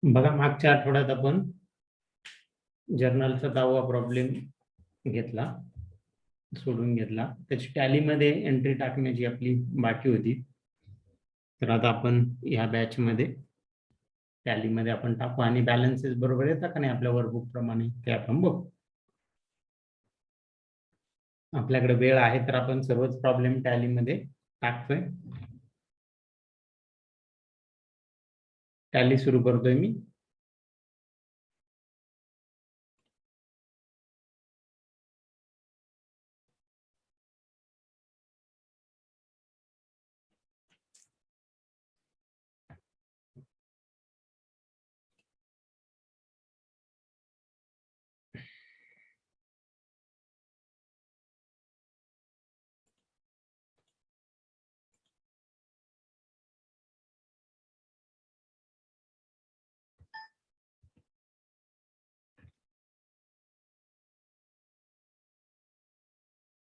बघा, मागच्या आठवड्यात आपण जर्नलचा 10वा प्रॉब्लेम घेतला, सोडून घेतला. त्याची टॅलीमध्ये एंट्री टाकण्याची आपली बाकी होती. तर आता आपण ह्या बॅच मध्ये टॅलीमध्ये आपण टाकू आणि बॅलन्सेस बरोबर येतात का नाही आपल्या वर्कबुक प्रमाणे ते आपण बघू. आपल्याकडे वेळ आहे तर आपण सर्वच प्रॉब्लेम टॅलीमध्ये टाकतोय. टॅली सुरू करतोय मी.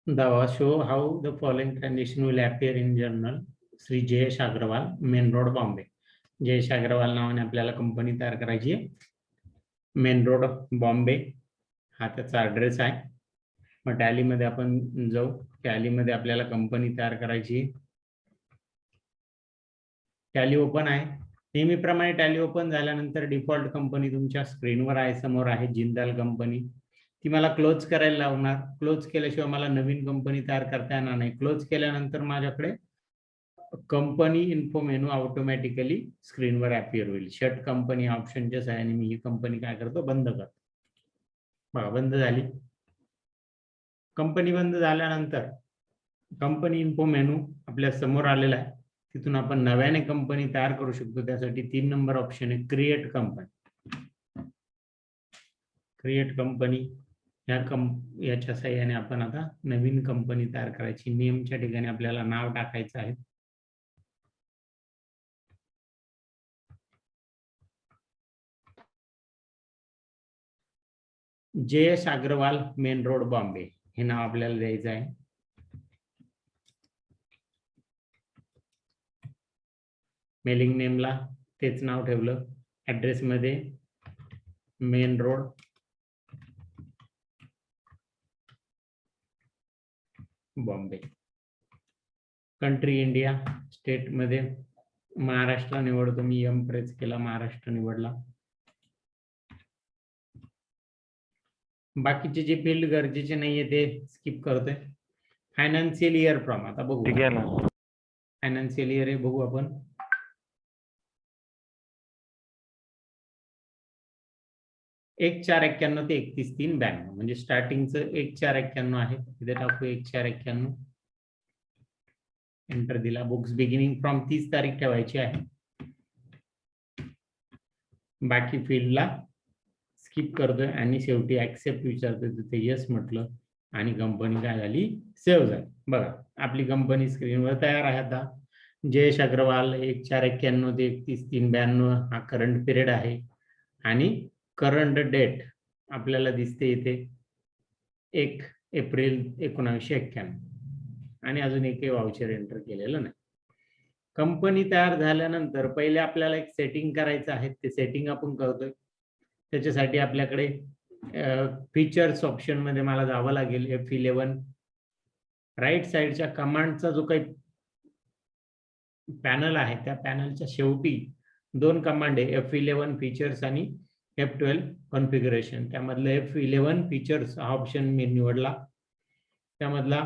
दावा show how the following condition will appear in journal Shri Jayesh Agrawal, main road, Bombay. Jayesh Agrawal नावाने आपल्याला कंपनी तयार करायची आहे. मेन रोड, बॉम्बे हा त्याचा ऍड्रेस आहे. मग टॅलीमध्ये आपण जाऊ. टॅलीमध्ये आपल्याला कंपनी तयार करायची. टॅली ओपन आहे. नेहमीप्रमाणे टॅली ओपन झाल्यानंतर डिफॉल्ट कंपनी तुमच्या स्क्रीनवर आहे, समोर आहे जिंदाल कंपनी. ती मला क्लोज करायला लावणार. क्लोज केल्याशिवाय मला नवीन कंपनी तयार करता येणार नाही. क्लोज केल्यानंतर माझ्याकडे कंपनी इन्फो मेनू ऑटोमॅटिकली स्क्रीनवर अपीयर होईल. शट कंपनी ऑप्शनच्या सहाय्याने मी ही कंपनी काय करतो, बंद करतो. बघा, बंद झाली. कंपनी बंद झाल्यानंतर कंपनी इन्फो मेनू आपल्या समोर आलेला आहे. तिथून आपण नव्याने कंपनी तयार करू शकतो. त्यासाठी 3 नंबर ऑप्शन आहे, क्रिएट कंपनी. क्रिएट कंपनी याच्या सहाय्याने आपण आता नवीन कंपनी तयार करायची. नेमच्या ठिकाणी आपल्याला नाव टाकायचं आहे. जयेश अग्रवाल, मेन रोड, बॉम्बे हे नाव आपल्याला द्यायचं आहे. मेलिंग नेमला तेच नाव ठेवलं. ऍड्रेस मध्ये main road, Bombay. Country India. State मध्ये महाराष्ट्र निवडतो मी. एम प्रेस केला, महाराष्ट्र निवडला. बाकीचे जे फील्ड गरजेचे नाहीये ते स्किप करतोय. फायनान्शियल इयर फ्रॉम आता बघू. ठीक आहे ना. फायनान्शियल इयर हे बघू आपण. 1/4/91 ते 31/3/92 म्हणजे स्टार्टिंगचं 1/4/91 आहे. इथे टाकू 1/4/91. एंटर दिला. बुक्स बिगिनिंग फ्रॉम 30 तारीख ठेवायची आहे. बाकी फील्डला स्किप करतोय आणि शेवटी ऍक्सेप्ट विचारतोय, तिथे येस म्हटलं आणि कंपनी काय झाली, सेव्ह झाली. बघा, आपली कंपनी स्क्रीनवर तयार आहे. आता जयेश अग्रवाल 1/4/91 ते 31/3/92 हा करंट पिरियड आहे आणि करंट डेट आपल्याला दिसते इथे 1 एप्रिल 1991 आणि अजून एकही वाउचर एंटर केलेलं नाही. कंपनी तयार झाल्यानंतर पहिले आपल्याला एक सेटिंग करायचं आहे. ते सेटिंग आपण करतोय. त्याच्यासाठी आपल्याकडे फीचर्स ऑप्शन मध्ये मला जावं लागेल. F11 राईट साइडच्या कमांडचा जो काही पॅनल आहे त्या पॅनलच्या शेवटी 2 कमांड आहे, F11 फीचर्स आणि F12 कॉन्फिगरेशन. त्यामधलं F11 फीचर्स हा ऑप्शन मी निवडला. त्यामधला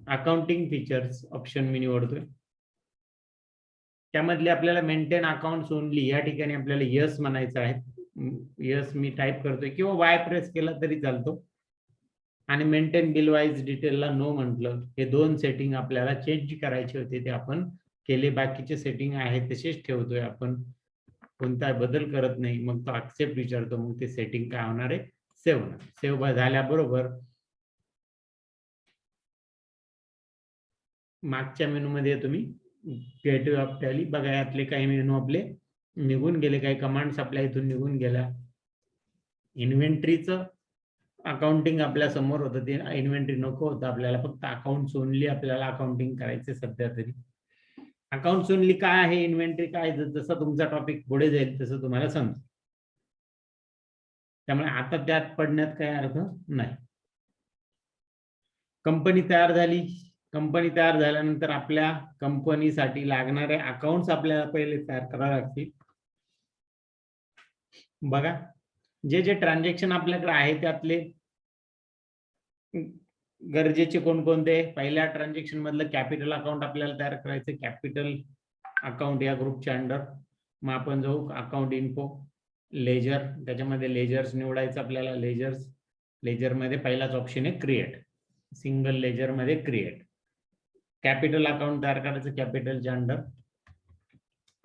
अकाउंटिंग फीचर्स ऑप्शन मी निवडतोय. त्यामधले आपल्याला मेंटेन अकाउंट्स ओनली या ठिकाणी आपल्याला यस म्हणायचं आहे. यस मी टाईप करतोय किंवा वाय प्रेस केला तरी चालतो. आणि मेंटेन बिल वाईज डिटेलला नो म्हटलं. हे 2 सेटिंग आपल्याला चेंज करायचे होते, ते आपण केले. बाकीचे सेटिंग आहे तसेच ठेवतोय आपण, कोणता बदल करत नाही. मग तो ऍक्सेप्ट विचारतो. मग ते सेटिंग काय होणार आहे, सेव्ह होणार. सेव्ह झाल्याबरोबर मागच्या मेनू मध्ये तुम्ही क्रिएटिव्ह ऑफ टॅली बघा. यातले काही मेनू आपले निघून गेले, काही कमांड्स आपल्या इथून निघून गेल्या. इन्व्हेंटरीचं अकाउंटिंग आपल्या समोर होतं, ते इन्व्हेंटरी नको होतं आपल्याला, फक्त अकाउंट्स ओनली आपल्याला अकाउंटिंग करायचे सध्या तरी. अकाउंट्स ओनली काय आहे, इन्व्हेंटरी काय, जसं तुमचा टॉपिक पुढे जाईल तसं तुम्हाला समजेल. त्यामुळे आता त्यात पडण्यात काही अर्थ नाही. कंपनी तयार झाली. कंपनी तयार झाल्यानंतर आपल्या कंपनीसाठी लागणारे अकाउंट्स आपल्याला पहिले तयार करावे लागतील. बघा, जे जे ट्रान्झॅक्शन आपल्याकडे आहे त्यातले गरजेचे कोणकोणते. पहिल्या ट्रान्झॅक्शन मधलं कॅपिटल अकाउंट आपल्याला तयार करायचं. कॅपिटल अकाउंट या ग्रुपच्या अंडर मग आपण जाऊ अकाउंट इन्फो, लेजर, त्याच्यामध्ये लेजर्स निवडायचं आपल्याला. लेजर मध्ये पहिलाच ऑप्शन आहे क्रिएट, सिंगल लेजर मध्ये क्रिएट. कॅपिटल अकाउंट तयार करायचं कॅपिटलच्या अंडर.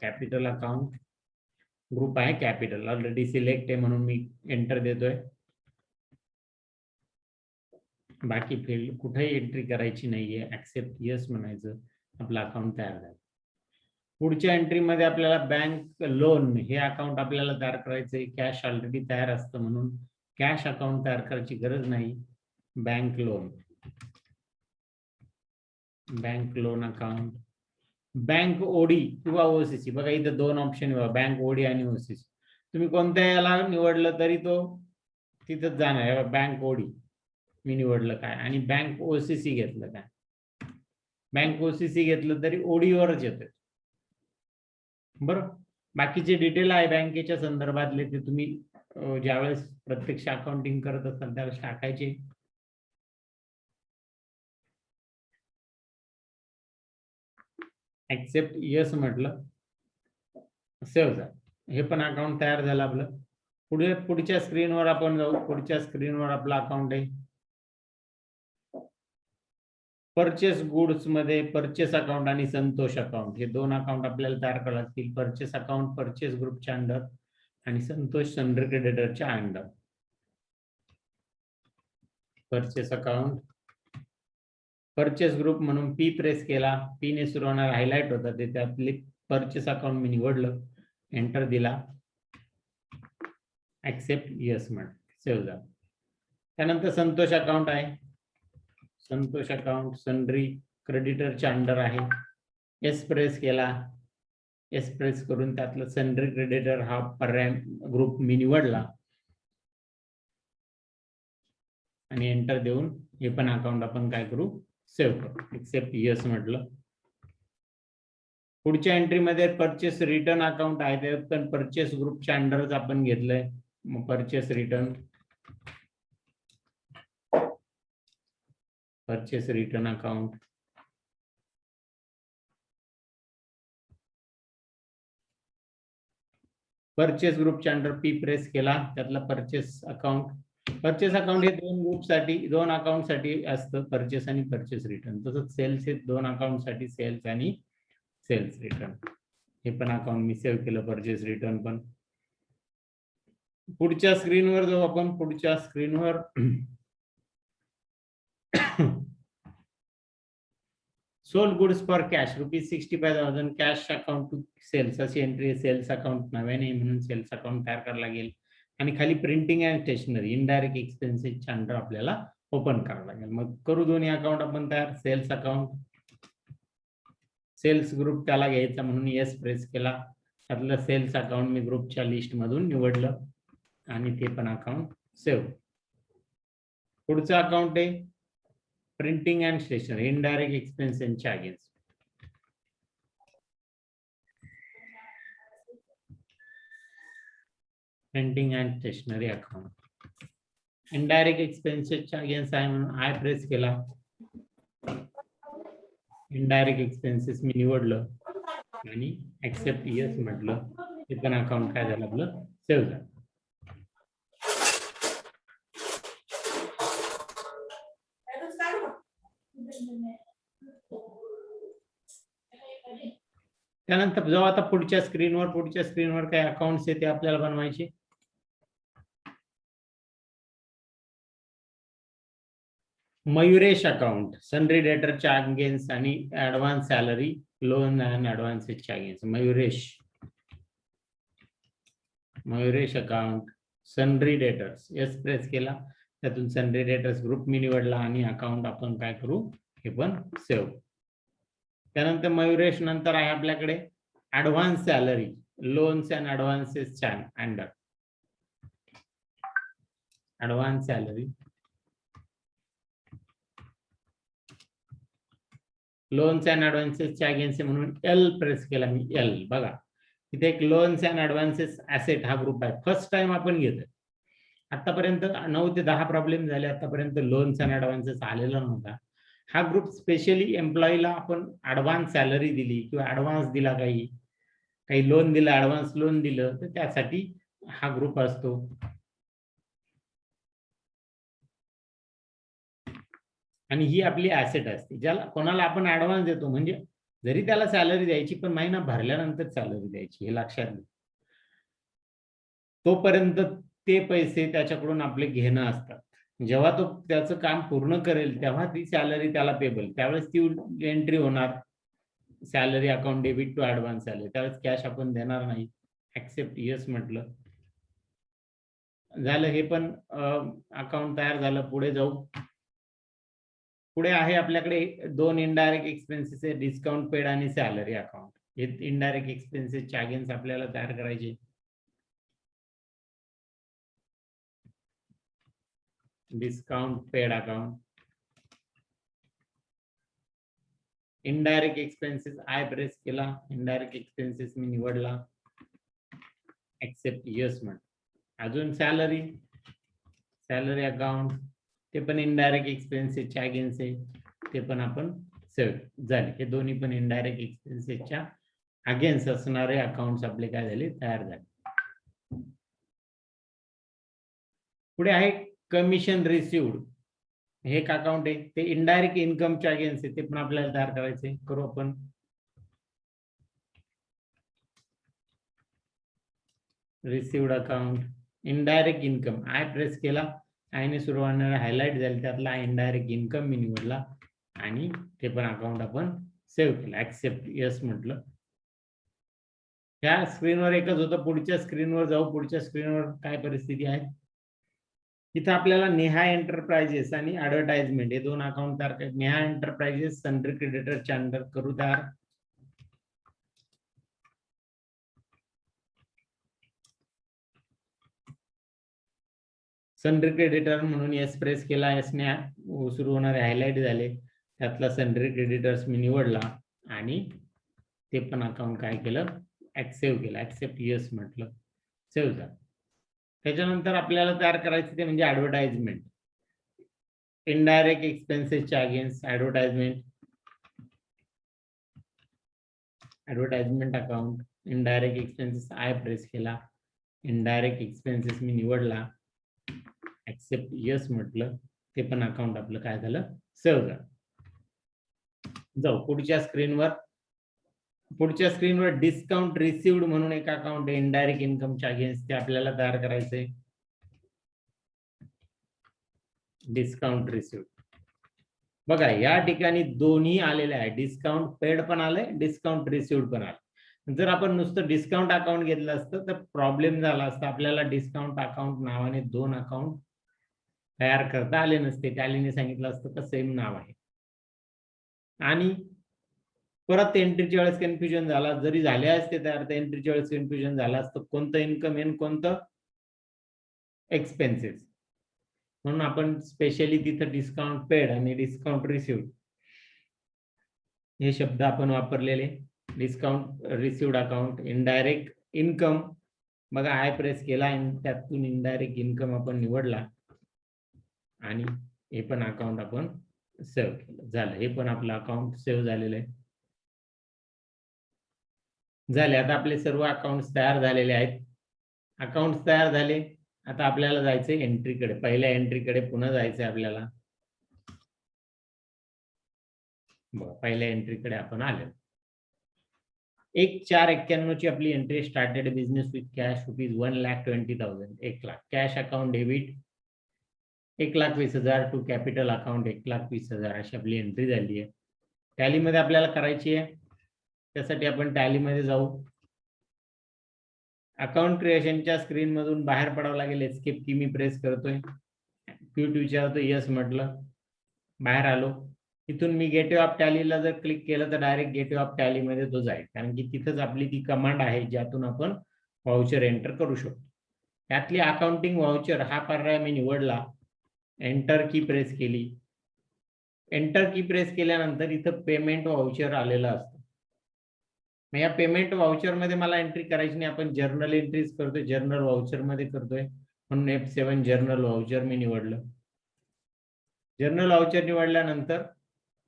कॅपिटल अकाउंट ग्रुप आहे कॅपिटल, ऑलरेडी सिलेक्ट आहे म्हणून मी एंटर देतोय. बाकी फील्ड कुठेही एंट्री करायची नाहीये, ऍक्सेप्ट यस म्हणायचं, आपलं अकाउंट तयार झालं. पुढच्या एंट्रीमध्ये आपल्याला बँक लोन हे अकाउंट आपल्याला तयार करायचंय. कॅश ऑलरेडी तयार असतं म्हणून कॅश अकाउंट तयार करायची गरज नाही. Bank loan account, bank OD किंवा ओसीसी. बघा इथं दोन ऑप्शन आहे, बँक ओडी आणि ओसीसी. तुम्ही कोणत्या याला निवडलं तरी तो तिथंच जाणार आहे. बँक ओडी मी निवडलं काय, आणि बँक ओसीसी घेतलं काय, बँक ओसीसी घेतलं तरी ओडीवरच येतं. बरोबर. बाकीचे डिटेल आहे बँकेच्या संदर्भातले ते तुम्ही ज्यावेळेस प्रत्यक्ष अकाउंटिंग करत असाल त्यावेळेस टाकायचे. ऍक्सेप्ट यस म्हटलं, सेव्ह झालं. हे पण अकाउंट तयार झालं आपलं. पुढच्या स्क्रीनवर आपण जाऊ. पुढच्या स्क्रीनवर आपलं अकाउंट आहे. परचेस गुड्स मध्ये परचेस अकाउंट आणि संतोष अकाउंट हे दोन अकाउंट आपल्याला तयार करावे लागतील. परचेस अकाउंट परचेस ग्रुपच्या अंडर आणि संतोष सन्ड्री क्रेडिटरच्या under. Purchase account purchase group म्हणून पी प्रेस केला, पी ने सुरू होणार हायलाइट होता ते, त्यातले परचेस अकाउंट मी निवडलं, एंटर दिला, ऍक्सेप्ट यस म्हण, सेव्ह झालं. त्यानंतर संतोष अकाउंट आहे. संतोष अकाउंट सन्ड्री क्रेडिटरच्या अंडर आहे. एस प्रेस केला, एस प्रेस करून त्यातलं सन्ड्री क्रेडिटर हा पर्याय ग्रुप मी निवडला आणि एंटर देऊन हे पण अकाउंट आपण काय करू, सेव्ह करू. एक्सेप्ट यस म्हटलं. पुढच्या एंट्रीमध्ये परचेस रिटर्न अकाउंट आहे, ते पण परचेस ग्रुपच्या अंडरच आपण घेतलंय. मग परचेस रिटर्न अकाउंट, परचेस ग्रुपच्या अंडर पी प्रेस केला, त्यातला परचेस अकाउंट. परचेस अकाउंट हे दोन ग्रुपसाठी, दोन अकाउंट साठी असतं, परचेस आणि परचेस रिटर्न. तसंच सेल्स हे दोन अकाउंट साठी, सेल्स आणि सेल्स रिटर्न. हे पण अकाउंट मी सेव्ह केलं, परचेस रिटर्न पण. पुढच्या स्क्रीनवर जाऊ आपण. पुढच्या स्क्रीनवर sold goods for cash ₹65,000 cash account to sales अशी एंट्री. सेल्स अकाउंट नव्याने म्हणून सेल्स अकाउंट तयार करायला लागेल. आणि खाली प्रिंटिंग अँड स्टेशनरी इनडायरेक्ट एक्सपेन्सेसच्या अंडर आपल्याला ओपन करावं लागेल. मग करू दोन्ही अकाउंट आपण तयार. सेल्स अकाउंट, सेल्स ग्रुप त्याला घ्यायचा म्हणून येस प्रेस केला, त्यातलं सेल्स अकाउंट मी ग्रुपच्या लिस्ट मधून निवडलं आणि ते पण अकाउंट सेव्ह. पुढचं अकाउंट आहे प्रिंटिंग अँड स्टेशनरी इनडायरेक्ट एक्सपेन्सेसच्या against. Printing and stationery account indirect एक्सपेन्सेसच्या अगेन्स्ट आहे म्हणून आय प्रेस केला, इनडायरेक्ट एक्सपेन्सेस मी निवडलं आणि ऍक्सेप्ट यस म्हटलं. ते पण अकाउंट काय झालं आपलं, सेव्ह झालं. त्यानंतर जेव्हा आता पुढच्या स्क्रीनवर काय अकाउंट्स आहे ते आपल्याला बनवायचे. मयुरेश अकाउंट सन्ड्री डेटरच्या अगेन्स्ट आणि ऍडव्हान्स सॅलरी लोन अँड ऍडव्हान्सेसच्या against. Mayuresh account sundry debtors, S press केला, त्यातून सन्ड्री डेटर्स ग्रुप मी निवडला आणि अकाउंट आपण काय करू, हे पण सेव्ह. त्यानंतर मयुरेश नंतर आहे आपल्याकडे advance salary, loans and advances under advance salary, loans and ऍडव्हान्सेसच्या अगेन्स्ट म्हणून एल प्रेस केला मी, एल बघा इथे एक लोन्स अँड ऍडव्हान्सेस ऍसेट हा ग्रुप आहे. फर्स्ट टाइम आपण घेतोय. आतापर्यंत 9 ते 10 प्रॉब्लेम झाले, आतापर्यंत लोन्स अँड ऍडव्हान्सेस आलेला नव्हता. हा ग्रुप स्पेशली एम्प्लॉईला आपण ऍडव्हान्स सॅलरी दिली किंवा ऍडव्हान्स दिला, काही लोन दिलं, ऍडव्हान्स लोन दिलं, तर त्यासाठी हा ग्रुप असतो. आणि ही आपली ऍसेट असते, ज्याला कोणाला आपण ऍडव्हान्स देतो, म्हणजे जरी त्याला सॅलरी द्यायची पण महिना भरल्यानंतर सॅलरी द्यायची, हे लक्षात घ्या. तोपर्यंत ते पैसे त्याच्याकडून आपले घेणं असतात. जेव्हा तो त्याचं काम पूर्ण करेल तेव्हा ती सॅलरी त्याला पेबल, त्यावेळेस ती एंट्री होणार salary account debit to advance salary, त्यावेळेस कॅश आपण देणार नाही. ऍक्सेप्ट यस म्हटलं, झालं. हे पण अकाउंट तयार झालं. पुढे जाऊ. पुढे आहे आपल्याकडे 2 इनडायरेक्ट एक्सपेन्सेस आहे, डिस्काउंट पेड आणि सॅलरी अकाउंट. हे इनडायरेक्ट एक्सपेन्सेस अगेन्स्ट आपल्याला तयार करायचे. Discount paid account, indirect expenses I press केला, इनडायरेक्ट एक्सपेन्सेस मी निवडला, ऍक्सेप्ट यस म्हण. अजून सॅलरी, सॅलरी अकाउंट, ते पण इनडायरेक्ट एक्सपेन्सेसच्या अगेन्स्ट आहे, ते पण आपण सेव्ह झाले. हे दोन्ही पण इनडायरेक्ट एक्सपेन्सेसच्या अगेन्स्ट असणारे अकाउंट्स आपले काय झाले, तयार झाले. पुढे आहे कमिशन रिसिव्ड, हे एक अकाउंट आहे, ते इनडायरेक्ट इन्कमच्या अगेन्स्ट आहे, ते पण आपल्याला तयार करायचे. करू आपण. Received account, indirect income, I press केला, आयने सुरू होणारे हायलाइट झाले, त्यातला इनडायरेक्ट इन्कम मी निवडला आणि ते पण अकाउंट आपण सेव्ह केलं. ऍक्सेप्ट यस म्हटलं. ह्या स्क्रीनवर एकच होतं, पुढच्या स्क्रीनवर जाऊ. पुढच्या स्क्रीनवर काय परिस्थिती आहे, इथं आपल्याला नेहा एंटरप्राइजेस आणि ऍडव्हर्टाइजमेंट हे 2 अकाउंट तयार करायचे. नेहा एंटरप्राइजेस सन्ड्री क्रेडिटरच्या अंडर करू तयार. सन्ड्री क्रेडिटर म्हणून एस प्रेस केला, एसने सुरू होणारे हायलाइट झाले, त्यातला सन्ड्री क्रेडिटर्स मी निवडला आणि ते पण अकाउंट काय केलं, सेव्ह केलं. ऍक्सेप्ट यस म्हटलं, सेव्ह झालं. त्याच्यानंतर आपल्याला तयार करायचं ते म्हणजे ऍडव्हर्टाइजमेंट, इनडायरेक्ट एक्सपेन्सेसच्या against advertisement, advertisement account, indirect expenses I press केला, इनडायरेक्ट एक्सपेन्सेस मी निवडला, ऍक्सेप्ट यस म्हटलं, ते पण अकाउंट आपलं काय झालं, सेव्ह झालं. जाऊ पुढच्या स्क्रीनवर. पुढच्या स्क्रीनवर डिस्काउंट रिसिव्ड म्हणून एक अकाउंट आहे, इनडायरेक्ट इन्कमच्या अगेन्स्ट, ते आपल्याला तयार करायचंय. डिस्काउंट रिसिव्ड बघा, या ठिकाणी दोन्ही आलेले आहे, डिस्काउंट पेड पण आलंय, डिस्काउंट रिसिव्ड पण आलं. जर आपण नुसतं डिस्काउंट अकाउंट घेतलं असतं तर प्रॉब्लेम झाला असता, आपल्याला डिस्काउंट अकाउंट नावाने 2 अकाउंट तयार करता आले नसते. टॅलीने सांगितलं असतं का सेम नाव आहे. आणि परत एंट्रीच्या वेळेस कन्फ्युजन झाला, जरी झाले असते तयार तर एंट्रीच्या वेळेस कन्फ्युजन झालं असतं, कोणतं इन्कम आहे कोणतं एक्सपेन्सेस. म्हणून आपण स्पेशली तिथं डिस्काउंट पेड आणि डिस्काउंट रिसिव्ड हे शब्द आपण वापरलेले. Discount received account, indirect income, बघा आय प्रेस केला आणि त्यातून इनडायरेक्ट इन्कम आपण निवडला आणि हे पण अकाउंट आपण सेव्ह केलं. झालं, हे पण आपलं अकाउंट सेव्ह झालेलं आहे. झाले, आता आपले सर्व अकाउंट्स तयार झालेले आहेत. अकाउंट्स तयार झाले, आता आपल्याला जायचंय एंट्रीकडे, पहिल्या एंट्रीकडे पुन्हा जायचंय आपल्याला. पहिल्या एंट्रीकडे आपण आलो. 1/4/91 ची आपली entry, started business with cash ₹1,20,000, 1 lakh cash account debit, 1,20,000 to capital account 1,20,000 अशी आपली एंट्री झाली आहे. टॅलीमध्ये आपल्याला करायची आहे, त्यासाठी आपण टॅलीमध्ये जाऊ. अकाउंट क्रिएशनच्या स्क्रीन मधून बाहेर पडावं लागेल, एस्केप की मी प्रेस करतोय, क्विट विचारतो, यस म्हटलं, बाहेर आलो. इथून मी गेटवे ऑफ टॅलीला जर क्लिक केलं तर डायरेक्ट गेटवे ऑफ टॅली मध्ये तो जाईल, कारण की तिथंच आपली ती कमांड आहे ज्यातून आपण व्हाउचर एंटर करू शकतो. त्यातली अकाउंटिंग व्हाउचर हा पर्याय मी निवडला, एंटर की प्रेस केली. एंटर की प्रेस केल्यानंतर इथं पेमेंट व्हाउचर आलेलं असतं. मग या पेमेंट व्हाउचर मध्ये मला एंट्री करायची नाही, आपण जर्नल एंट्रीज करतोय, जर्नल व्हाउचर मध्ये करतोय, म्हणून F7 जर्नल व्हाउचर मी निवडलं. जर्नल व्हाउचर निवडल्यानंतर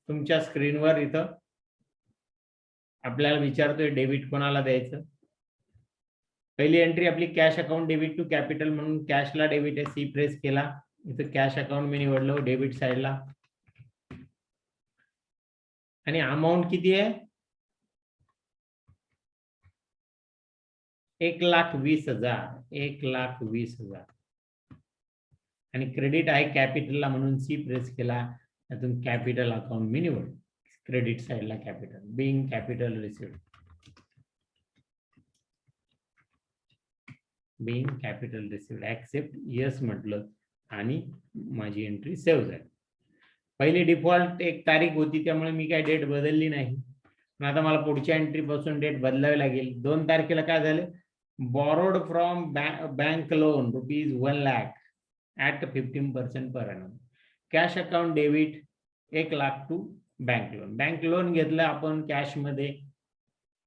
तुमच्या स्क्रीनवर इथं आपल्याला विचारतोय डेबिट कोणाला द्यायचं. पहिली एंट्री आपली cash account debit to capital, म्हणून कॅशला डेबिट आहे, सी प्रेस केला. इथं कॅश अकाउंट मी निवडलो डेबिट साइडला. आणि अमाऊंट किती आहे? 1,20,000. 1,20,000. आणि क्रेडिट आहे कॅपिटलला, म्हणून सी प्रेस केला. त्यातून कॅपिटल अकाउंट मी निवडलो, क्रेडिट साइडला capital, being capital received. Being capital received, accept yes म्हटलं आणि माझी एंट्री सेव्ह झाली. पहिली डिफॉल्ट एक तारीख होती, त्यामुळे मी काय डेट बदलली नाही. पण आता मला पुढच्या एंट्री पासून डेट बदलावी लागेल. 2 तारखेला काय झालं? Borrowed from bank loan ₹1 lakh at 15% per annum. Cash account debit 1 lakh to bank loan. Bank loan घेतलं आपण कॅश मध्ये.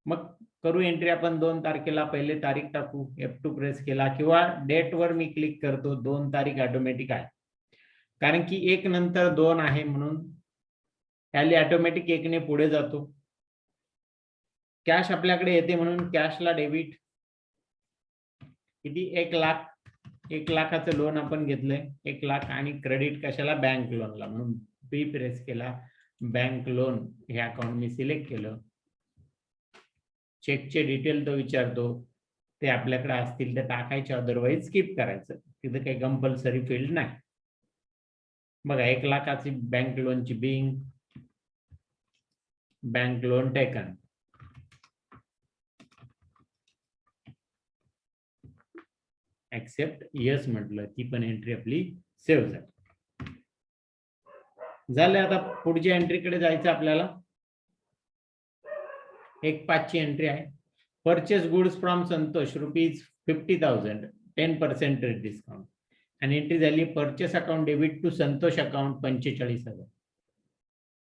मग करू एंट्री आपण 2 तारखेला, पहिले तारीख टाकू, F2 प्रेस केला, किंवा डेट वर मी क्लिक करतो. 2 तारीख ऑटोमॅटिक आहे, कारण की 1 नंतर 2 आहे, म्हणून टॅली ऑटोमॅटिक 1 ने पुढे जातो. कॅश आपल्याकडे येते, म्हणून कॅशला डेबिट किती? 1 लाख. 1 लाखाचं लोन आपण घेतलंय, 1 लाख. आणि क्रेडिट कशाला? बँक लोनला, म्हणून बी प्रेस केला. बँक लोन हे अकाउंट मी सिलेक्ट केलं. चेकचे डिटेल तो विचारतो, ते आपल्याकडे असतील तर टाकायचे, अदरवाईज स्किप करायचं. तिथं काही कंपल्सरी फील्ड नाही. बघा 1 लाखाची बँक लोनची being bank loan taken. Accept yes म्हटलं, ती पण एंट्री आपली सेव्ह झाली. झालं. आता पुढच्या एंट्रीकडे जायचं आपल्याला. 1/5 ची एंट्री आहे. Purchase goods from Santosh ₹50,000, 10% discount. आणि एंट्री झाली purchase account debit to Santosh account 45,000.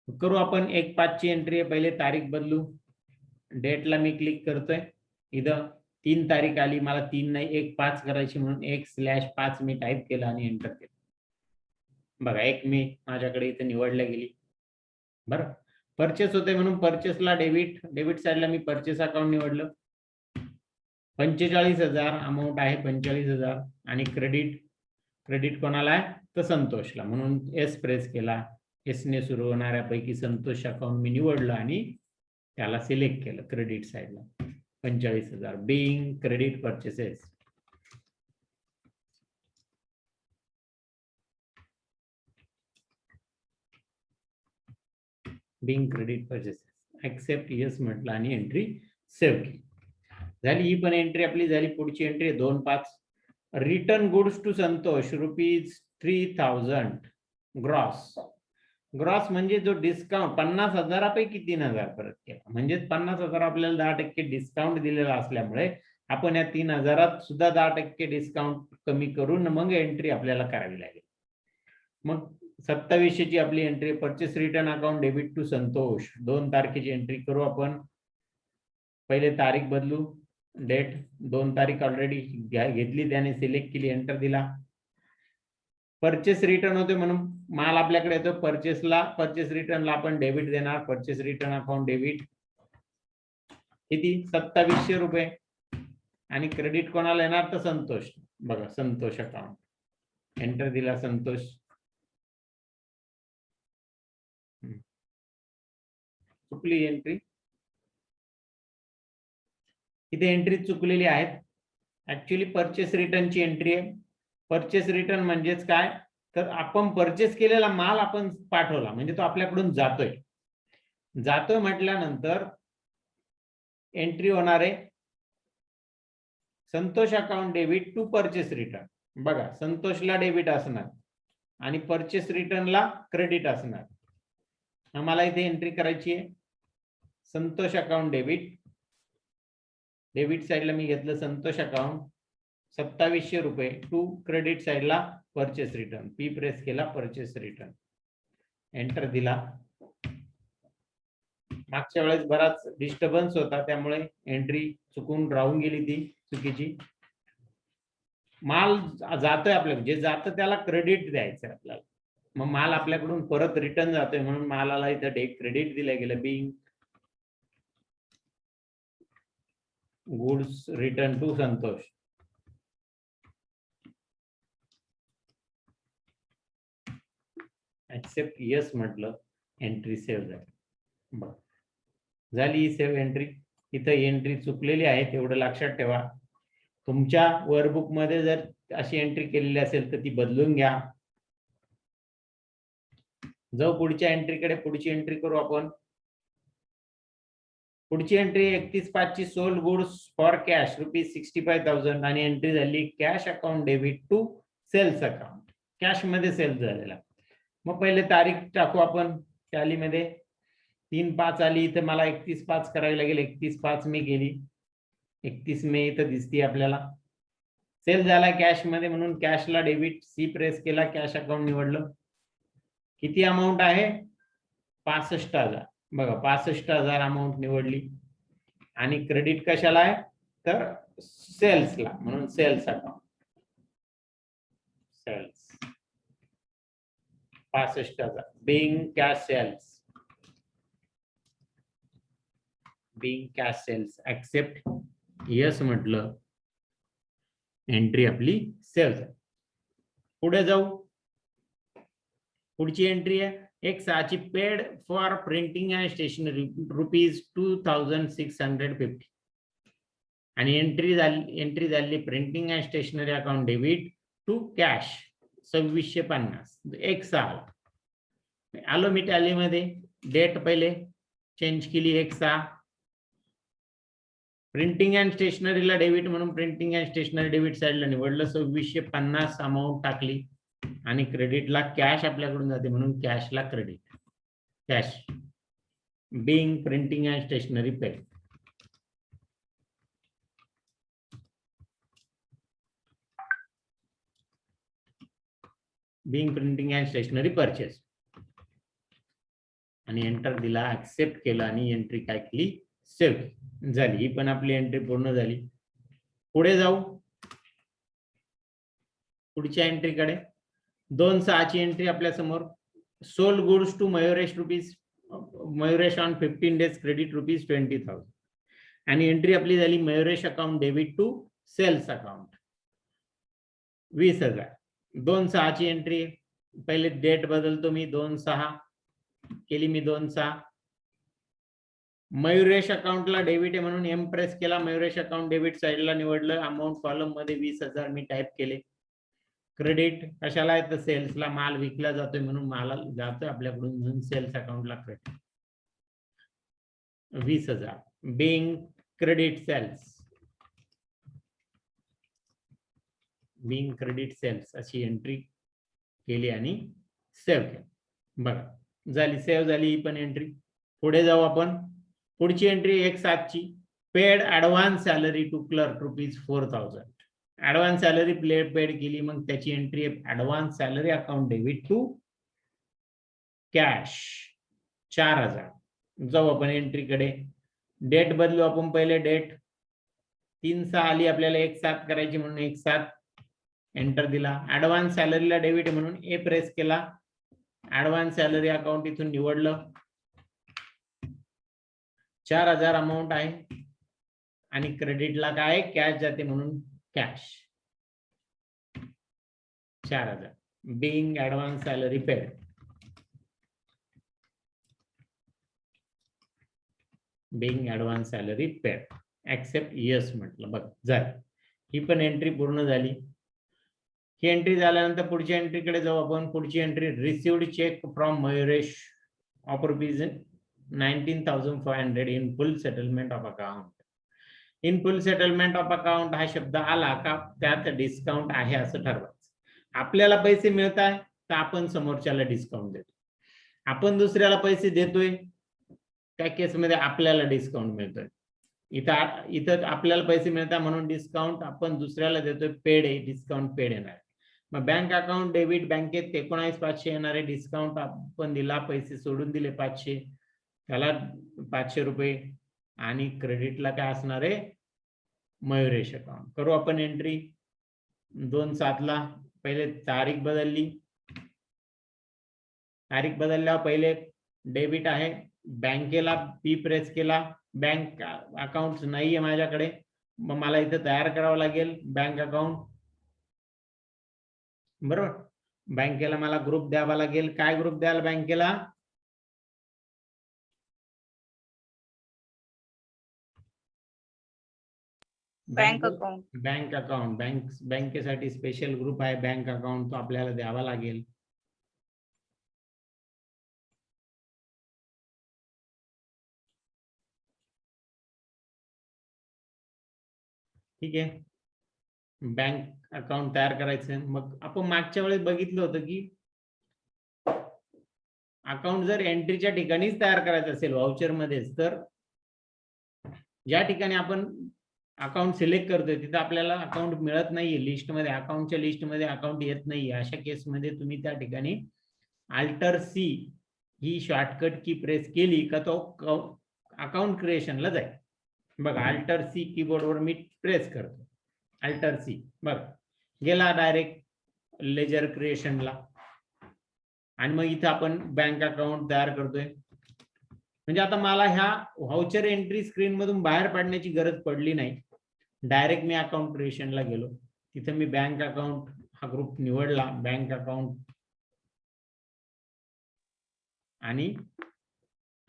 करू आपण 1/5 ची एंट्री आहे. पहिले तारीख बदलू. डेटला मी क्लिक करतोय. इथं 3 तारीख आली, मला 3 नाही 1/5 करायची, म्हणून 1/5 मी टाईप केलं आणि एंटर केलं. बघा 1 मे माझ्याकडे इथे निवडल्या गेली. बरं, परचेस होते म्हणून परचेसला डेबिट साइडला मी परचेस अकाउंट निवडलं. 45,000 अमाऊंट आहे, 45,000. आणि क्रेडिट कोणाला आहे? तर संतोषला, म्हणून एस प्रेस केला. एस ने सुरू होणाऱ्यापैकी संतोष अकाउंट मी निवडलं आणि त्याला सिलेक्ट केलं क्रेडिट साइडला. 45,000 being credit purchases. Being credit purchases. Accept yes म्हटलं आणि एंट्री सेव्ह केली. झाली ही पण एंट्री आपली झाली. पुढची entry 2/5. Return goods to Santosh ₹3,000 gross. Gross म्हणजे जो डिस्काउंट 50,000 पैकी 3,000 परत केला, म्हणजे 50,000 आपल्याला 10% डिस्काउंट दिलेला असल्यामुळे आपण या 3,000 सुद्धा 10% डिस्काउंट कमी करून मग एंट्री आपल्याला करावी लागेल. मग 2700 ची आपली entry purchase return account debit to Santosh. 2 तारखेची एंट्री करू आपण. पहिले तारीख बदलू. डेट 2 तारीख ऑलरेडी घेतली, त्याने सिलेक्ट केली, एंटर दिला. परचेस रिटर्न होते म्हणून माल आपल्याकडे येतो. परचेस रिटर्नला आपण डेबिट देणार. परचेस रिटर्न अकाउंट डेबिट किती? ₹2700. आणि क्रेडिट कोणाला येणार? तर संतोष. बघा संतोष अकाउंट, एंटर दिला. संतोष. चुकली एंट्री. इथे एंट्री चुकलेली आहेत. ऍक्च्युली परचेस रिटर्नची एंट्री आहे. परचेस रिटर्न म्हणजेच काय? तर आपण परचेस केलेला माल आपण पाठवला, म्हणजे तो आपल्याकडून जातोय. म्हटल्यानंतर एंट्री होणार आहे Santosh account debit to purchase return. बघा संतोषला डेबिट असणार आणि परचेस रिटर्नला क्रेडिट असणार. आम्हाला इथे एंट्री करायची आहे संतोष अकाउंट डेबिट साइडला मी घेतलं संतोष अकाउंट 2700 रुपये टू क्रेडिट साइडला परचेस रिटर्न पी प्रेस केला परचेस रिटर्न एंटर दिला. मागच्या वेळेस बराच डिस्टर्बन्स होता त्यामुळे एंट्री चुकून राहून गेली ती चुकीची. माल जातोय आपल्याकडे जे जातं त्याला क्रेडिट द्यायचं आपल्याला मग माल आपल्याकडून परत रिटर्न जातोय म्हणून मालाला इथं क्रेडिट दिलं गेलं being goods return to Santosh. Accept yes म्हटलं एंट्री सेव्ह झाली. बघ झाली सेव्ह एंट्री. इथं एंट्री चुकलेली आहे तेवढं लक्षात ठेवा. तुमच्या वर्कबुक मध्ये जर अशी एंट्री केलेली असेल तर ती बदलून घ्या. जाऊ पुढच्या एंट्रीकडे. पुढची एंट्री करू आपण. पुढची एंट्री 31/5 ची सोल्ड गुड्स फॉर कॅश ₹65,000 आणि एंट्री झाली cash account debit to sales account. Cash मध्ये सेल्स झालेला. मग पहिले तारीख टाकू आपण टॅलीमध्ये. 3/5 आली इथे मला 31/5 करावी लागेल. 31/5 मी केली. 31 मे इथं दिसते आपल्याला. सेल झाला कॅश मध्ये म्हणून कॅशला डेबिट सी प्रेस केला कॅश अकाउंट निवडलं. किती अमाऊंट आहे 65,000. बघा 65,000 अमाऊंट निवडली आणि क्रेडिट कशाला आहे तर सेल्सला म्हणून sales account sales 65,000 being cash sales accept yes म्हटलं एंट्री आपली सेव्ह झाली. पुढे जाऊ. पुढची एंट्री आहे 1/6 paid for printing and stationery ₹2,650 आणि एंट्री झाली printing and stationery account debit to cash 2650. 1/6 आलो मी टॅलीमध्ये. डेट पहिले चेंज केली 1/6. प्रिंटिंग अँड स्टेशनरीला डेबिट म्हणून प्रिंटिंग अँड स्टेशनरी डेबिट साइडला निवडलं. 2650 अमाऊंट टाकली आणि क्रेडिटला कॅश आपल्याकडून जाते म्हणून कॅशला credit cash being printing and stationery paid. Being printing and stationery purchase आणि एंटर दिला ऍक्सेप्ट केला आणि एंट्री काय केली सेव्ह झाली. ही पण आपली एंट्री पूर्ण झाली. पुढे जाऊ. पुढच्या एंट्रीकडे 2/6 ची एंट्री आपल्या समोर. Sold goods to Mayuresh on 15 days credit ₹20,000 आणि एंट्री आपली झाली Mayuresh account debit to sales account 20,000. 2/6 ची एंट्री. पहिले डेट बदलतो मी 2/6 केली मी 2/6. मयुरेश अकाउंटला डेबिट आहे म्हणून एम प्रेस केला. मयुरेश अकाउंट डेबिट साइडला निवडलं. अमाऊंट कॉलम मध्ये 20,000 मी टाइप केले. क्रेडिट कशाला आहे तर सेल्सला माल विकला जातोय म्हणून माला जातोय आपल्याकडून म्हणून सेल्स अकाउंटला क्रेडिट 20,000 बिंग क्रेडिट सेल्स अशी एंट्री केली आणि सेव्ह केली. बघा झाली सेव्ह झाली ही पण एंट्री. पुढे जाऊ आपण. पुढची एंट्री 1/7 ची paid advance salary to clerk ₹4,000. Advance salary paid केली मग त्याची entry advance salary account debit to cash 4,000. जाऊ आपण एंट्रीकडे. डेट बदलू आपण. पहिले डेट 3/6 आली आपल्याला 1/7 करायची म्हणून 1/7 एंटर दिला. ऍडव्हान्स सॅलरीला डेबिट म्हणून ए प्रेस केला. ऍडव्हान्स सॅलरी अकाउंट इथून निवडलं. 4,000 अमाऊंट आहे आणि क्रेडिटला काय कॅश जाते म्हणून cash 4,000 being advance salary paid. Being advance salary paid accept yes म्हटलं. बघ झाली ही पण एंट्री पूर्ण झाली. ही एंट्री झाल्यानंतर पुढच्या एंट्रीकडे जाऊ आपण. पुढची entry received cheque from Mayuresh of ₹19,500 in full settlement of account. In full settlement of account हा शब्द आला का त्यात डिस्काउंट आहे असं ठरवायचं. आपल्याला पैसे मिळत आहे तर आपण समोरच्याला डिस्काउंट देतो. आपण दुसऱ्याला पैसे देतोय, त्या केसमध्ये आपल्याला डिस्काउंट मिळतोय. इथं आपल्याला पैसे मिळतात म्हणून डिस्काउंट आपण दुसऱ्याला देतोय, पेड आहे, डिस्काउंट पेड येणार. मग बँक अकाउंट डेबिट, बँकेत 19,500 येणारे डिस्काउंट आपण दिला, पैसे सोडून दिले 500, त्याला 500 रुपये. आणि क्रेडिटला काय असणार आहे, मयुरेश अकाउंट. करू आपण एंट्री 2/7 पहिले तारीख बदलली, तारीख बदलल्यावर पहिले डेबिट आहे, बँकेला पी प्रेस केला, बँक अकाउंट नाहीये माझ्याकडे, मग मला इथे तयार करावं लागेल बँक अकाउंट, बरोबर. बँकेला मला ग्रुप द्यावा लागेल. काय ग्रुप द्याल बँकेला, बँक अकाउंट. बँक अकाउंट, बँकेसाठी स्पेशल ग्रुप आहे बँक अकाउंट, तो आपल्याला द्यावा लागेल. ठीक आहे, बँक अकाउंट तयार करायचं. मग आपण मागच्या वेळेस बघितलं होतं की अकाउंट जर एंट्रीच्या ठिकाणीच तयार करायचं असेल व्हाउचर मध्येच, तर ज्या ठिकाणी आपण अकाउंट सिलेक्ट करतोय तिथे आपल्याला अकाउंट मिळत नाहीये लिस्टमध्ये, अकाउंटच्या लिस्टमध्ये अकाउंट येत नाहीये, अशा केसमध्ये तुम्ही त्या ठिकाणी अल्टर सी ही शॉर्टकट की प्रेस केली का तो अकाउंट क्रिएशनला जाईल. बघा अल्टर सी कीबोर्डवर मी प्रेस करतो, अल्टर सी, बघा गेला डायरेक्ट लेजर क्रिएशनला. आणि मग इथं आपण बँक अकाउंट तयार करतोय. म्हणजे आता मला ह्या व्हाउचर एंट्री स्क्रीन मधून बाहेर पडण्याची गरज पडली नाही, डायरेक्ट मी अकाउंट क्रिएशनला गेलो, तिथे मी बँक अकाउंट हा ग्रुप निवडला, बँक अकाउंट आणि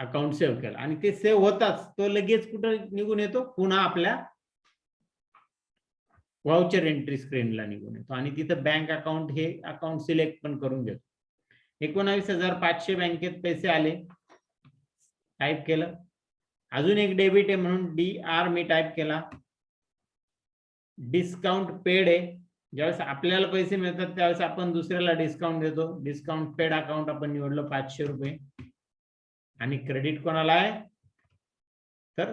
अकाउंट सेव्ह केला. आणि ते सेव्ह होताच तो लगेच कुठं निघून येतो, पुन्हा आपल्या व्हाउचर एंट्री स्क्रीनला निघून येतो. आणि तिथं बँक अकाउंट हे अकाउंट सिलेक्ट पण करून घेतो. 19,500 बँकेत पैसे आले, टाईप केलं. अजून एक डेबिट आहे म्हणून DR मी टाईप केला. डिस्काउंट पेड आहे, ज्यावेळेस आपल्याला पैसे मिळतात त्यावेळेस आपण दुसऱ्याला डिस्काउंट देतो, डिस्काउंट पेड अकाउंट आपण निवडलं 500 रुपये. आणि क्रेडिट कोणाला आहे, तर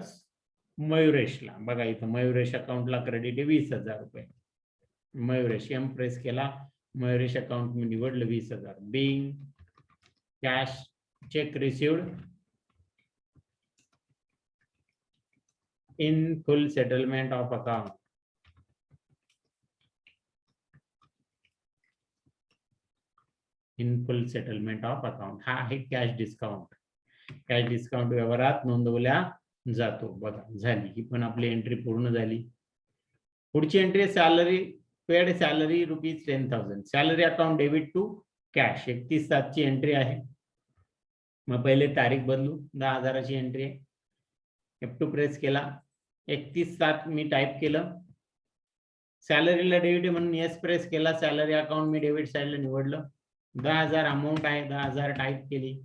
मयुरेशला. बघा इथं मयुरेश अकाउंटला क्रेडिट आहे 20,000 रुपये. मयुरेश एम प्रेस केला, मयुरेश अकाउंट मी निवडलं 20,000. Being cash cheque received in full settlement of account. In full settlement of account हा आहे कॅश डिस्काउंट. कॅश डिस्काउंट व्यवहारात नोंदवल्या जातो. बघा झाली, ही पण आपली एंट्री पूर्ण झाली. पुढची entry salary paid salary ₹10,000. Salary account debit to cash 31/7 ची एंट्री आहे. मग पहिले तारीख बदलू, 10,000 ची एंट्री आहे. F2 प्रेस केला, 31/7 मी टाईप केलं. सॅलरीला डेबिट म्हणून येस प्रेस केला, सॅलरी अकाउंट मी डेबिट साईडला निवडलं. 10,000 अमाऊंट आहे, 10,000 टाईप केली.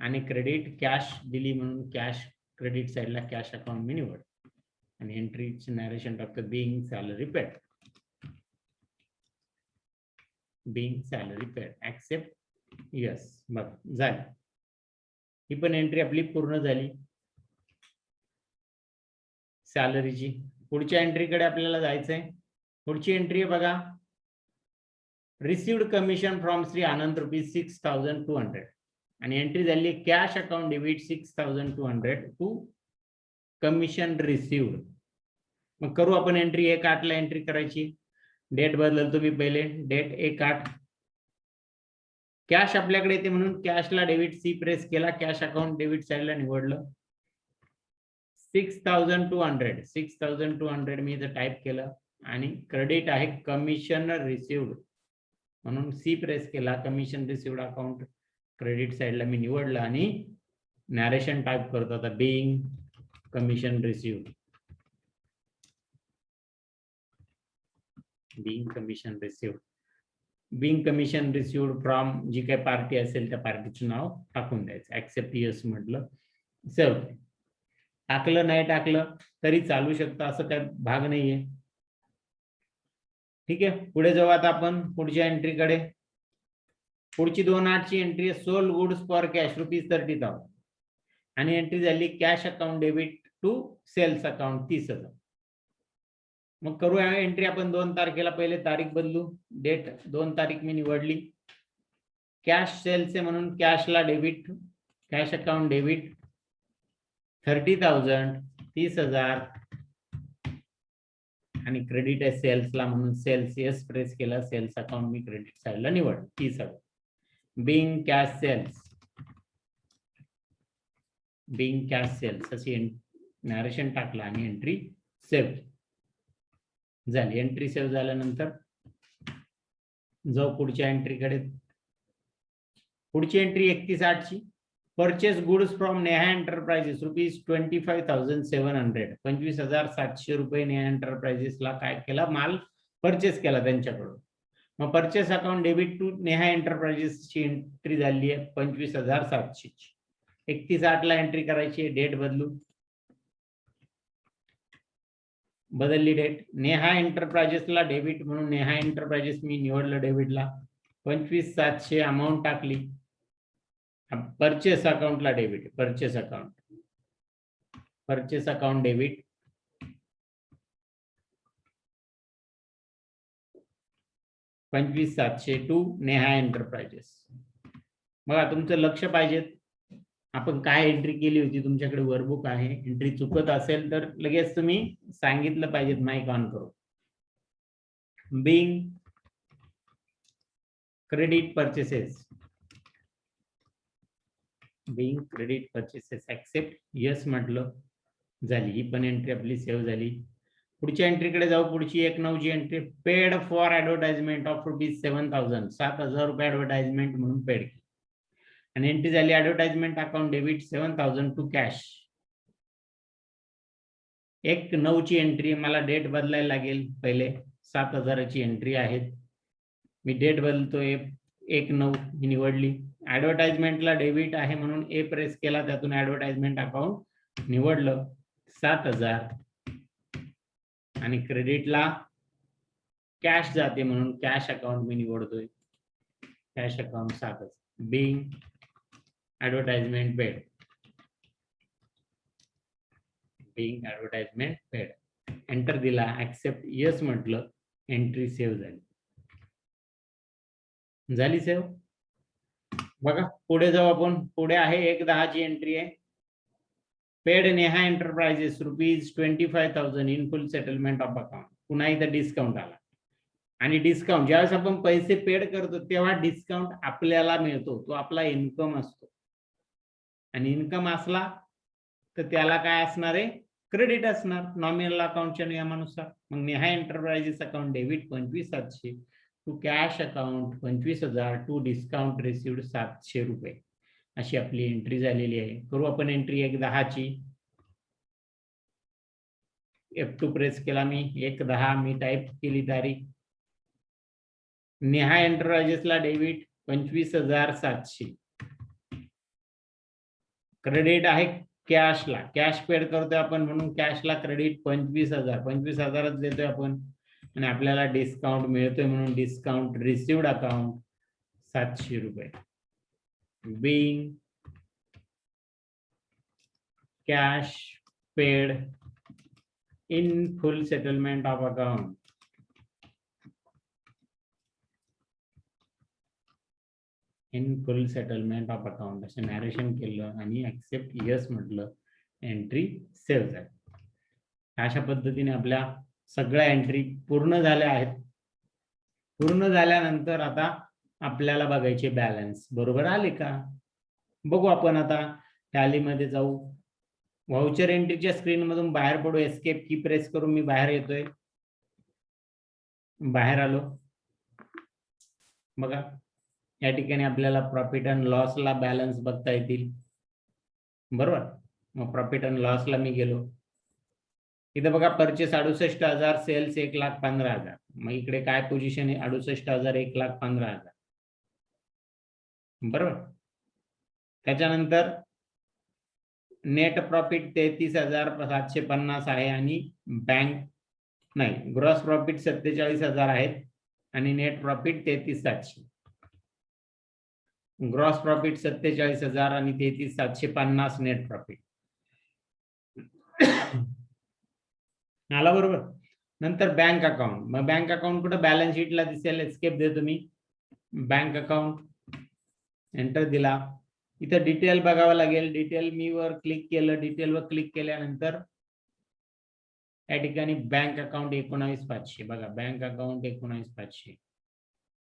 आणि क्रेडिट कॅश दिली म्हणून कॅश क्रेडिट साईडला कॅश अकाउंट मी निवडलं. आणि एंट्रीचे नॅरेशन टाकतो, being salary paid, being salary paid, accept yes. बघा झाली, ही पण एंट्री आपली पूर्ण झाली सॅलरीची. पुढच्या एंट्रीकडे आपल्याला जायचंय. पुढची एंट्री बघा, received commission from Shri Anand ₹6,200. आणि एंट्री झाली cash account debit 6,200 to commission received. मग करू आपण एंट्री 1/8 एंट्री करायची. डेट बदलतो मी पहिले, डेट 1/8. कॅश आपल्याकडे येते म्हणून कॅशला डेबिट सी प्रेस केला, कॅश अकाउंट डेबिट साईडला निवडलं. 6,200 मी इथं टाईप केलं. आणि क्रेडिट आहे कमिशन रिसिव्ड म्हणून सी प्रेस केला, कमिशन रिसिव्ड अकाउंट क्रेडिट साईडला मी निवडलं. आणि नॅरेशन टाईप करतो आता, being commission received, being commission received, being commission received from जी काही पार्टी असेल त्या पार्टीचं नाव टाकून द्यायचं. ऍक्सेप्ट यस म्हटलं, सेव्ह. टाकलं नाही टाकलं तरी चालू शकतं, असं काही भाग नाहीये. ठीक आहे, पुढे जाऊ आता आपण पुढच्या एंट्रीकडे. पुढची 2.8 ची एंट्री आहे सोल्ड गुड्स फॉर कॅश ₹30,000 आणि एंट्री झाली cash account debit to sales account 30,000. मग करूया एंट्री आपण 2 तारखेला. पहिले तारीख बदलू, डेट 2 तारीख मी निवडली. कॅश सेल्स आहे म्हणून कॅशला डेबिट, कॅश अकाउंट डेबिट 30,000 30,000 आणि क्रेडिट आहे सेल्सला म्हणून सेल्स येस प्रेस केला. सेल्स अकाउंट मी क्रेडिट साईडला निवड 30,000. Being cash sales, being cash sales अशी नॅरेशन टाकला आणि एंट्री सेव्ह झाली. एंट्री सेव्ह झाल्यानंतर जाऊ पुढच्या एंट्रीकडे. पुढची एंट्री 31/8 ची. Purchase goods from Neha enterprises ₹25,700 25,700 रुपये नेहा एंटरप्राइजेसला काय केला, माल परचेस केला त्यांच्याकडून. मग purchase account debit to Neha एंटरप्राइजेसची एंट्री झाली आहे 25,700 ची. 31/8 ला एंट्री करायची आहे. डेट बदलू, बदलली डेट. नेहा एंटरप्राइजेसला डेबिट म्हणून नेहा एंटरप्राइजेस मी निवडलं डेबिटला. 25,700 अमाऊंट टाकली. परचेस अकाउंटला debit, purchase account debit 25,700 to Neha enterprises. बघा तुमचं लक्ष पाहिजे आपण काय एंट्री केली होती. तुमच्याकडे वर्कबुक आहे. एंट्री चुकत असेल तर लगेच तुम्ही सांगितलं पाहिजेत माईक ऑन करू. Being credit purchases, being credit purchases accept yes म्हटलं, झाली. ही पण एंट्री आपली सेव्ह झाली. पुढच्या एंट्रीकडे जाऊ. पुढची 1/9 ची entry paid for advertisement of ₹7,000 7,000 रुपये ऍडव्हर्टाइजमेंट म्हणून पेड केली आणि एंट्री झाली advertisement account debit 7,000 to cash. 1/9 ची एंट्री. मला डेट बदलायला लागेल. पहिले 7,000 ची एंट्री आहे. मी डेट बदलतोय. 1/9 ही निवडली. ऍडव्हर्टाइजमेंटला डेबिट आहे म्हणून ए प्रेस केला. त्यातून ऍडव्हर्टाइजमेंट अकाउंट निवडलं 7,000 आणि क्रेडिटला कॅश जाते म्हणून कॅश अकाउंट मी निवडतोय. Cash account 7,000. Being advertisement paid, being advertisement paid. Enter दिला, ऍक्सेप्ट यस म्हटलं, एंट्री सेव्ह झाली. झाली सेव्ह. बघा पुढे जाऊ आपण. पुढे आहे 1/10 ची एंट्री आहे. Paid Neha enterprises ₹25,000 in full settlement of account. पुन्हा एकदा डिस्काउंट आला आणि डिस्काउंट ज्यावेळेस आपण पैसे पेड करतो तेव्हा डिस्काउंट आपल्याला मिळतो. तो आपला इन्कम असतो आणि इन्कम असला तर त्याला काय असणार आहे, क्रेडिट असणार नॉमिनल अकाउंटच्या नियमानुसार. मग Neha enterprises account debit 25,700 to cash account 25,000 to discount received 700 रुपये अशी आपली एंट्री झालेली आहे. करू आपण एंट्री 1/10 ची. F2 प्रेस केला मी. 1/10 मी टाईप केली तारीख. नेहा एंटरप्राइजेसला डेबिट 25,700. क्रेडिट आहे कॅशला. कॅश पेड करतोय आपण म्हणून कॅशला क्रेडिट 25,000. 25,000च देतोय आपण आणि आपल्याला डिस्काउंट मिळतोय म्हणून डिस्काउंट रिसिव्ड अकाउंट 700 रुपये. Being cash paid in full settlement of account. In full settlement of account असं नॅरेशन केलं आणि ऍक्सेप्ट यस म्हटलं, एंट्री सेव्ह झाली. अशा पद्धतीने आपल्या सगळ्या एंट्री पूर्ण झाल्या आहेत. पूर्ण झाल्यानंतर आता आपल्याला बघायचे बॅलन्स बरोबर आले का बघू. आपण आता टॅलीमध्ये जाऊ. व्हाउचर एंट्रीच्या स्क्रीन मधून बाहेर पडू. एस्केप की प्रेस करून मी बाहेर येतोय. बाहेर आलो. बघा या ठिकाणी आपल्याला प्रॉफिट अँड लॉसला बॅलन्स बघता येतील बरोबर. मग प्रॉफिट अँड लॉसला मी गेलो. इथं बघा परचेस 68,000, सेल्स 1,15,000. मग इकडे काय पोझिशन आहे 68,000 1,15,000 बरोबर. त्याच्यानंतर नेट प्रॉफिट 33,750 आहे आणि बँक नाही ग्रॉस प्रॉफिट 47,000 आहेत आणि नेट प्रॉफिट 33,700. ग्रॉस प्रॉफिट 47,000 आणि 33,750 नेट प्रॉफिट आला बरोबर. नंतर बँक अकाउंट. मग बँक अकाउंट कुठं बॅलन्स शीटला दिसेल, एस्केप देतो मी. बँक अकाउंट एंटर दिला. इथं डिटेल बघावं लागेल. डिटेल मी वर क्लिक केलं. डिटेल वर क्लिक केल्यानंतर या ठिकाणी बँक अकाउंट 19,500 बघा. बँक अकाउंट 19,500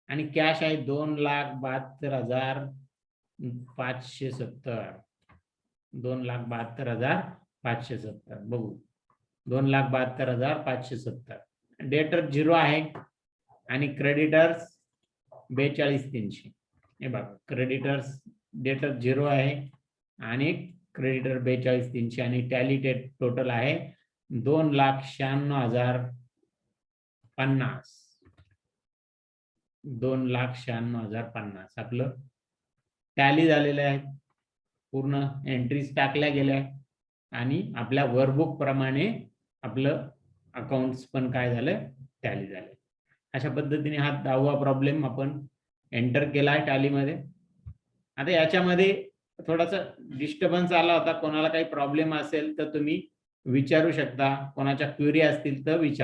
आणि कॅश आहे 2,72,570. 2,72,570 बघू. 2,72,570. डेटर 0 आहे आणि क्रेडिटर्स 42,300. हे बघा, क्रेडिटर्स डेटर 0 आहे आणि क्रेडिटर 42,300 आणि टॅली टोटल आहे 2,96,050. 2,96,050 आपलं टॅली झालेलं आहे. पूर्ण एंट्रीज टाकल्या गेल्या आणि आपल्या वर्कबुक प्रमाणे आपलं अकाउंट्स पण काय झालं, टॅली झालं. अशा पद्धतीने हा 10वा प्रॉब्लेम आपण एंटर केलाय टॅलीमध्ये. आता याच्यामध्ये थोडासा डिस्टर्बन्स आला होता. कोणाला काही प्रॉब्लेम असेल तर तुम्ही विचारू शकता. कोणाच्या क्वेरी असतील तर विचार.